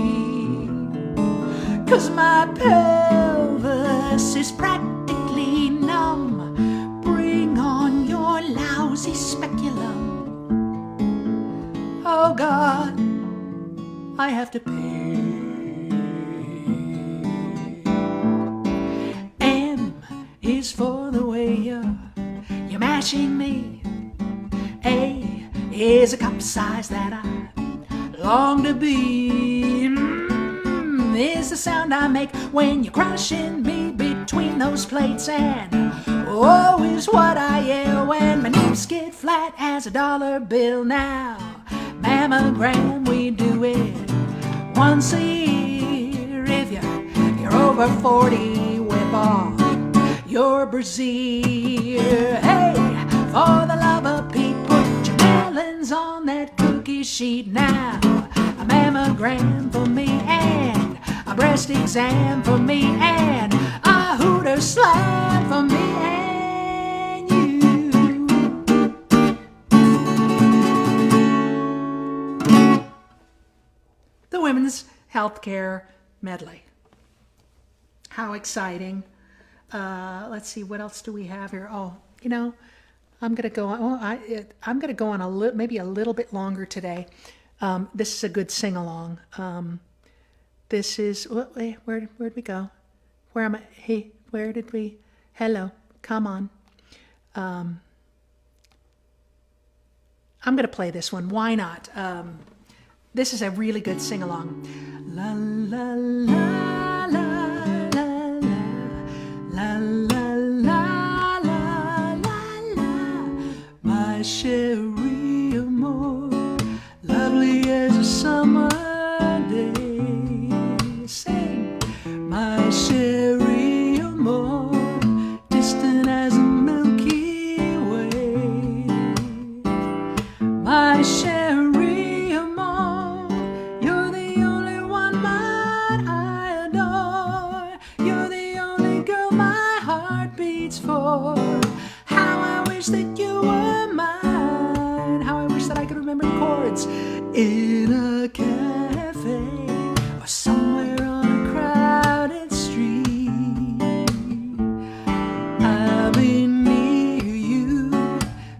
'Cause my pelvis is practically numb. Bring on your lousy speculum. Oh God, I have to pay. M is for the way you're mashing me. A is a cup size that I long to be. Is the sound I make when you're crushing me between those plates. And oh is what I yell when my knees get flat as a dollar bill. Now mammogram, we do it once a year. If you're over 40, whip off your brassiere. Hey, for the love of Pete, put your melons on that cookie sheet. Now a mammogram for me, and a breast exam for me, and a Hooter slam for me and you. The Women's Healthcare Medley. How exciting. Let's see, what else do we have here? Oh, you know, I'm going to go on. Well, I'm going to go on maybe a little bit longer today. This is a good sing-along. This is, where'd we go? Where am I? Hey, where did we? Hello, come on. I'm going to play this one. Why not? This is a really good sing-along. La, la, la, la, la, la, la, la, la, la, la, my chérie amour, lovely as a summer day. Sing, my chérie amour, distant as a Milky Way. My chérie amour, you're the only one I adore. You're the only girl my heart beats for. How I wish that you were mine. How I wish that I could remember chords in a cafe or somewhere on a crowded street. I'll be near you,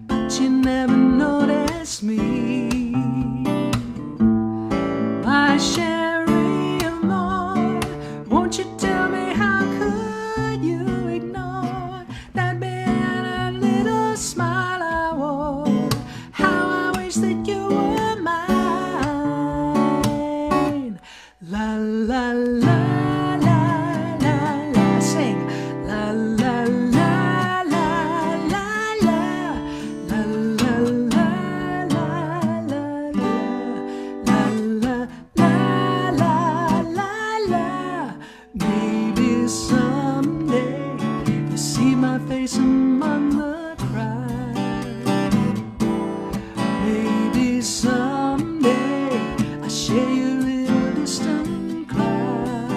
but you never notice me. My chérie amour, won't you tell me how could you ignore that banana little smile I wore? How I wish that you were mine. La la la la la la, sing. La la la la la la, la la la la la la, la la la la la. Maybe someday you see my face among the crowd. Maybe someday I share your little distant cloud.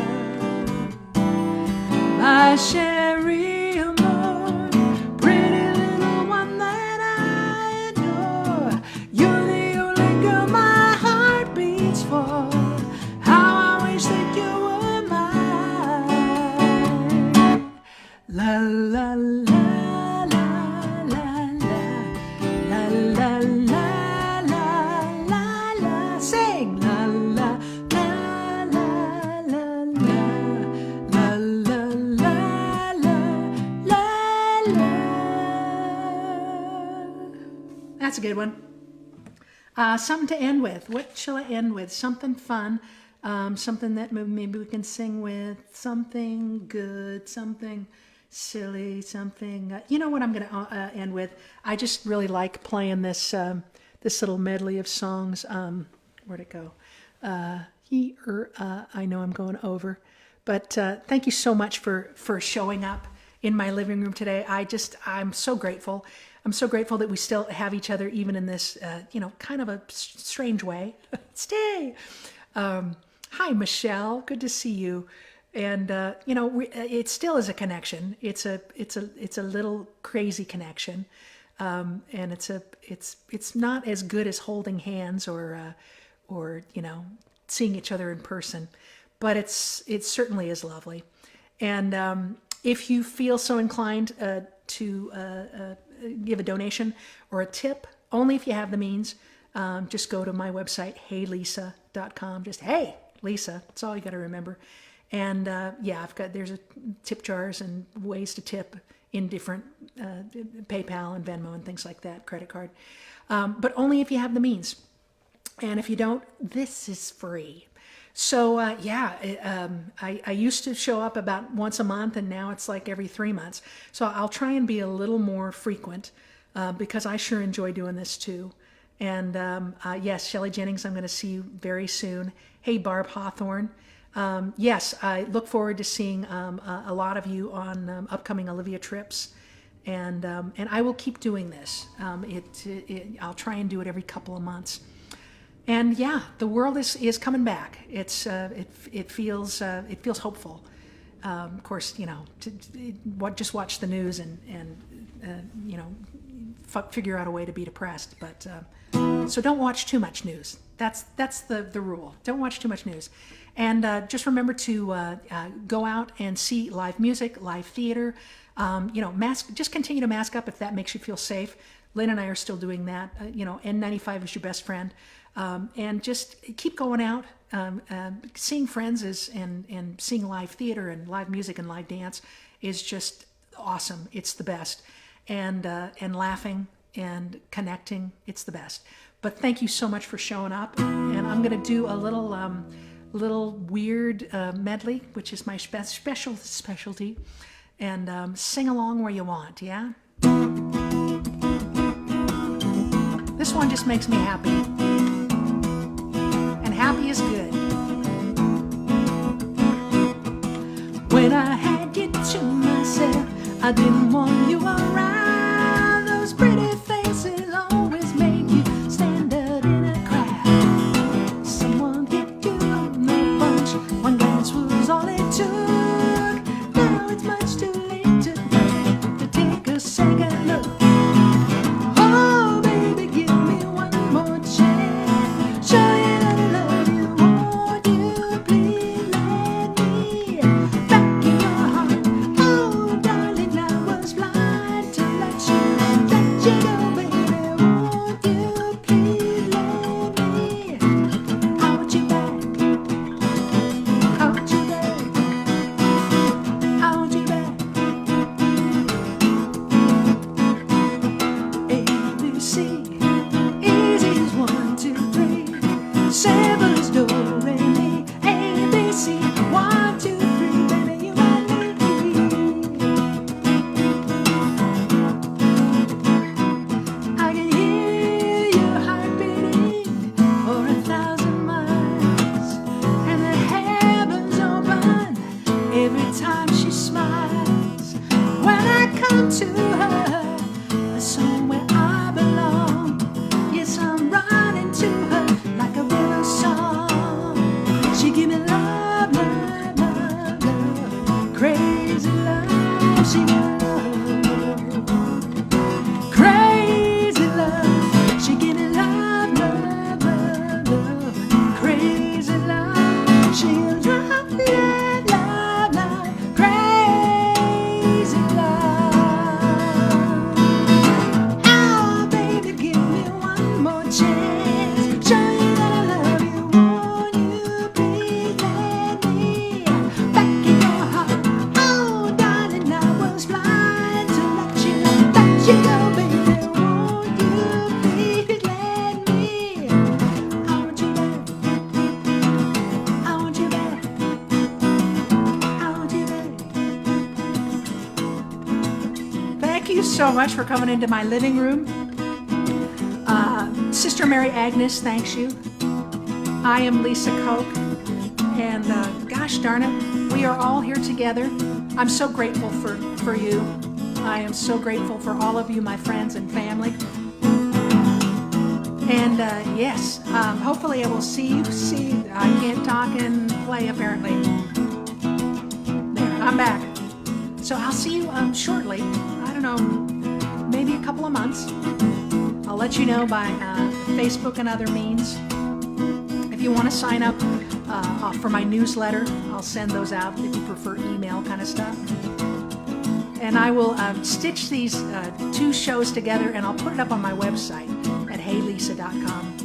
My chérie amour, pretty little one that I adore. You're the only girl my heart beats for. How I wish that you were mine. La la la la la la, la la la la la la, sing. La la la la la la, la la la la la la. That's a good one. Something to end with. What shall I end with? Something fun. Something that maybe we can sing with. Something good. Something silly. Something. You know what I'm going to end with? I just really like playing this this little medley of songs. Where'd it go? I know I'm going over, but thank you so much for showing up in my living room today. I'm so grateful. I'm so grateful that we still have each other, even in this, kind of a strange way. Stay. Hi, Michelle. Good to see you. And it still is a connection. It's a little crazy connection, and it's not as good as holding hands or seeing each other in person, but it certainly is lovely. And if you feel so inclined to give a donation or a tip, only if you have the means, just go to my website, heylisa.com. Just hey, Lisa. That's all you got to remember. And there's a tip jars and ways to tip in different PayPal and Venmo and things like that, credit card. But only if you have the means. And if you don't, this is free. So I used to show up about once a month, and now it's like every 3 months. So I'll try and be a little more frequent because I sure enjoy doing this too. And yes, Shelley Jennings, I'm going to see you very soon. Hey, Barb Hawthorne. Yes, I look forward to seeing a lot of you on upcoming Olivia trips, and I will keep doing this. I'll try and do it every couple of months. And yeah, the world is coming back. It feels hopeful. Of course, just watch the news and figure out a way to be depressed. But so don't watch too much news. That's the rule. Don't watch too much news. And just remember to go out and see live music, live theater. Just continue to mask up if that makes you feel safe. Lynn and I are still doing that. N95 is your best friend. And just keep going out. Seeing friends and seeing live theater and live music and live dance is just awesome. It's the best. And laughing and connecting, it's the best. But thank you so much for showing up. And I'm going to do a little weird medley, which is my specialty. And sing along where you want, yeah? This one just makes me happy. And happy is good. When I had you to myself, I didn't want you around. Those pretty faces always make you stand out in a crowd. Someone hit you on the bunch. One glance was all it took. Now it's much too late to take a second look. Oh, baby, give me one more chance. Show you that I love you. Won't you please let me back in your heart? Oh, darling, I was blind to let you go, baby. Won't you please let me? I want you back. I want you back. I want you back. A, B, C. Easy as 1, 2, 3. Simple as do, re, mi. A, B, C. 1, 2, 3. Baby, you and me. I can hear your heart beating for 1,000 miles, and the heavens open every time she smiles. When I come to her, somewhere I belong. Yes, I'm running to her like a river song. She give me love, love, love, love, crazy love. She give me love, crazy love. She give me love, love, love, love, crazy love. She'll drop love, love, love, crazy love. Oh, baby, give me one more chance. Show you that I love you. Won't you please let me back in your heart? Oh, darling, I was blind to let you go, baby. Won't you please let me? I want you back. I want you back. I want you back. Thank you so much for coming into my living room. Sister Mary Agnes thanks you. I am Lisa Koch, and gosh darn it, we are all here together. I'm so grateful for you. I am so grateful for all of you, my friends and family. And yes, hopefully I will see you. I can't talk and play apparently. I'm back. So I'll see you shortly. I don't know, maybe a couple of months. I'll let you know by Facebook and other means. If you want to sign up for my newsletter, I'll send those out if you prefer email kind of stuff. And I will stitch these 2 shows together, and I'll put it up on my website at heylisa.com.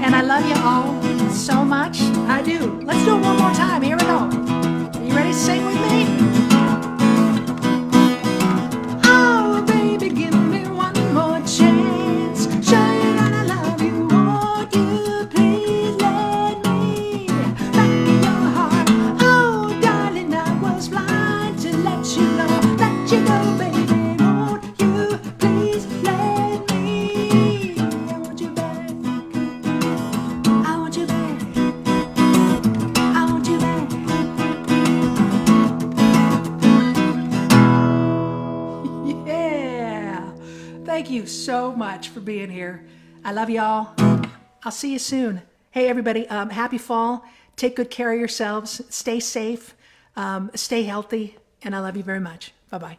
And I love you all so much. I do. Let's do it one more time. Here we go. Are you ready to sing with me? Oh, baby, give me one more chance. Show you that I love you. Won't you please let me back in your heart? Oh, darling, I was blind to let you know. Let you know, baby. Won't you please let me? I want you back. I want you back. I want you back. Yeah. Thank you so much for being here. I love y'all. I'll see you soon. Hey, everybody. Happy fall. Take good care of yourselves. Stay safe. Stay healthy. And I love you very much. Bye-bye.